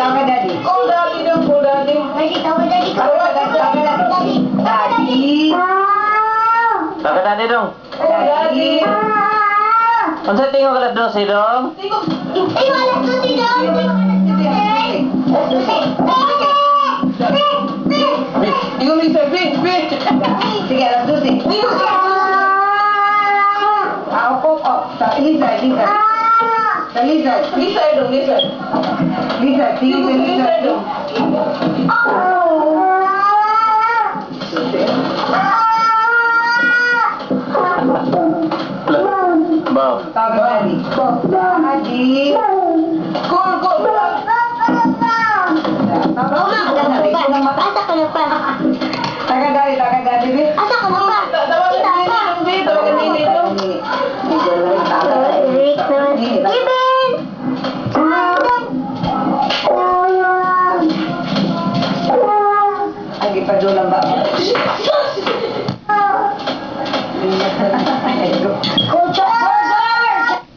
Tama daddy. Call daddy dong, call daddy. Daddy, tawag daddy. Tawag daddy, tawag daddy. Daddy. Taga dati dong. Call daddy. Ang sa tingin ko kalat doon si dong. Tingog. Ay, wala to si Dong. Tingog Lisa, please, please. Sige, alas 12. Opo, opo. Lisa, Lisa. Lisa, Lisa dong, Lisa. Lisa, tingin Tingog ka Lisa Lisa. dong. Bob. Tawag daddy. Daddy. Call, call. Tawag daddy. Asa ka na pa? Taga daddy, babe. Asa